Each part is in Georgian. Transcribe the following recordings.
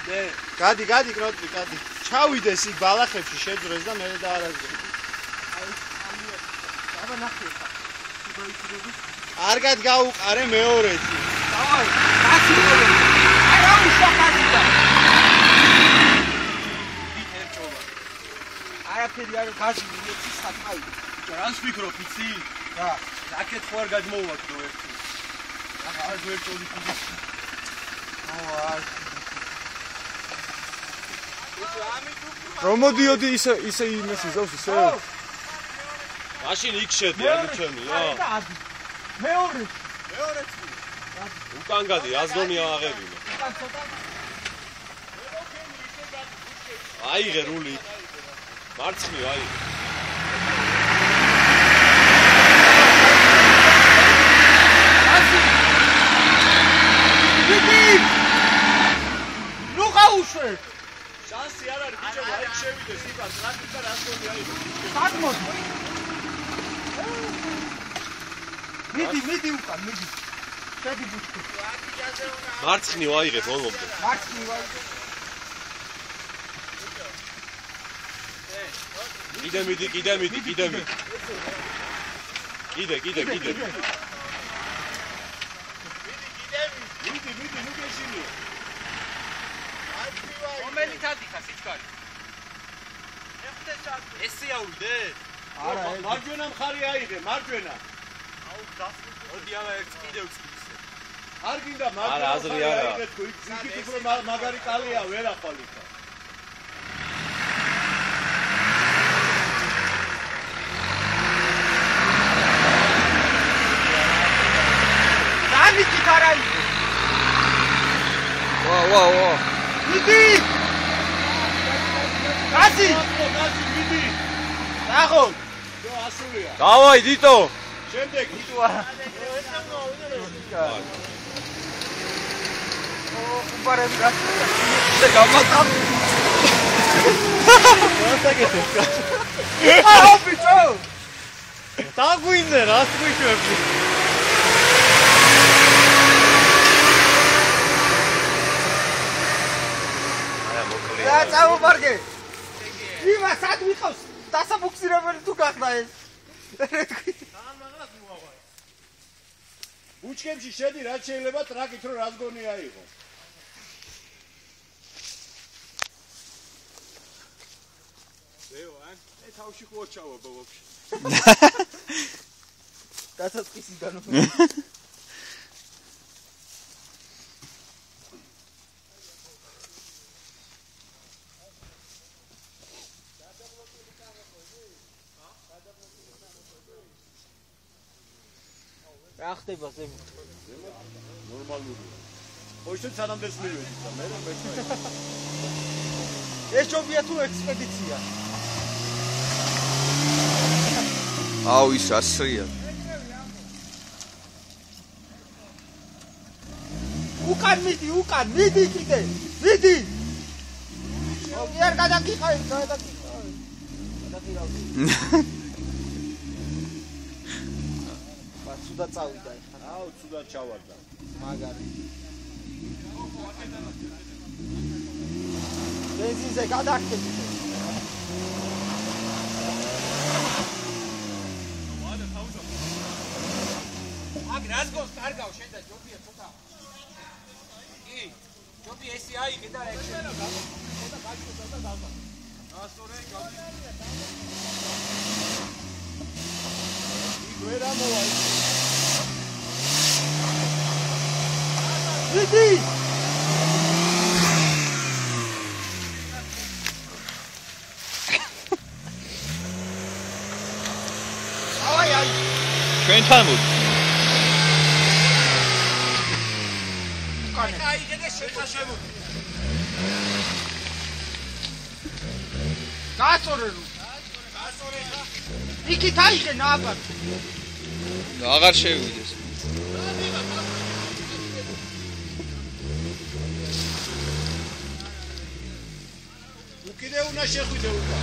გადი კროტი გადი ჩავიდეს იქ ბალახებში შეძრეს და მე და არაზრე აბა ნახე ხა კარგად გაუყარე მეორეთი დავაი გასულობ არა უშახადა ერთობა არაფერი არ გაზი ერთი საკაი რას ვფიქრობ იცი რა რაკეტ ხო არ გადმოვაკდო ერთი რა არ გვერდული რომ მოდიოდი ისე იმას იზავს ისე მაშინ იქ შედი ანუ ჩემია მეორე უკან გადი აზგონია აღებინო აიღე რული მარცხნივ აიღე ნუ გაუშვე შანსი არ არის ბიჭო აი შევიდეს იქა ტრაფიკა რას გონი აიღე საკმოდ მიდი უკან მიდი შედი ბუჩქი მარცხნივ აიღე ბოლომდე მარცხნივ აიღე კიდე მიდი კიდე ნუ გეშინია რომელი თადიქა სიჩქარი ესე აუდე არა მარჯვენა მხარე აიღე მარჯვენა მოდი ამა ერთ კიდევ წკიცე არ გინდა მარჯვენა მხარე აიღე თუ იქ უფრო მაგარი კალია ვერ ახვალიქა დამიკი თარაი ვა მიდი გაზი მიდი ნახო დო ასულია დავაი დიტო შემდეგ იტუა უპარები გასწრა გამატამ აუ ბიჭო დაგვინე რას გვიშვები რა წავუბარგე იმას ად ვიყავს დასაბუქსირებელი თუ გახდა ეს ბუჩქებში შედი რაც შეიძლება ტრაკით რომ რას გონი აიღო ე თავში ხო ჩავაბა ვაფშე დასაწყისი განო რა ხდება ზემო ნორმალურია ხო ისე სანამდეც მივედი და მე ეს ჯობია თუ ექსპედიცია აუ ის ასრია უკან მიდი კიდე მიდი ოღიარ გადაგიხარ ცუდა წავიდა ეხლა. აუ, ცუდა ჩავარდა. მაგარი. ბენზინზე გადახტები. აგ რას გოს კარგავ შენ და ჯობია ცოტა. კი, ჯობია ესე აიღე და ექშენ. ცოტა გაჩვენა და დავა. ასორე გადი. ვერა მოვა. დიდი აი ჩვენთან მოდი აი გედა შეხაშებო გაწორე ხა იქით აიღე ნაბარ აღარ შევიდეს კიდე უნდა შეხვიდე უკვე.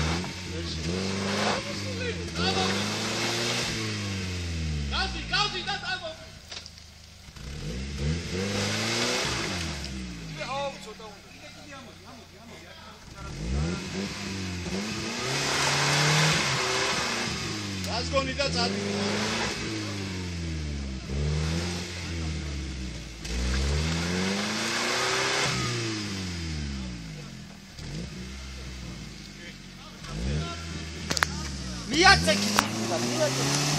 გავდი და წამოვიდე. აუ ცოტა უნდა. ბეტონი და წადი. მიაწექი და მიაწექი.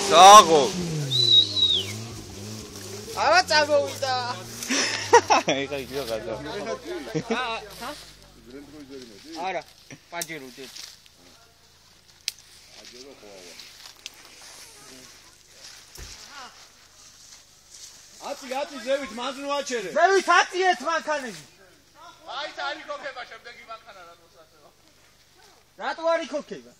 საღო. არა წამოვიდა. ეხა იქნება გადა. ჰა? არა, პაჯერუდე. აჯერო ხოა. აწი ზევით მანძნო აჩერე. ზევით აწიეთ მანქანები. აი და არ იქოქება შემდეგი მანქანა რატოს ასევა. რატო არ იქოქება?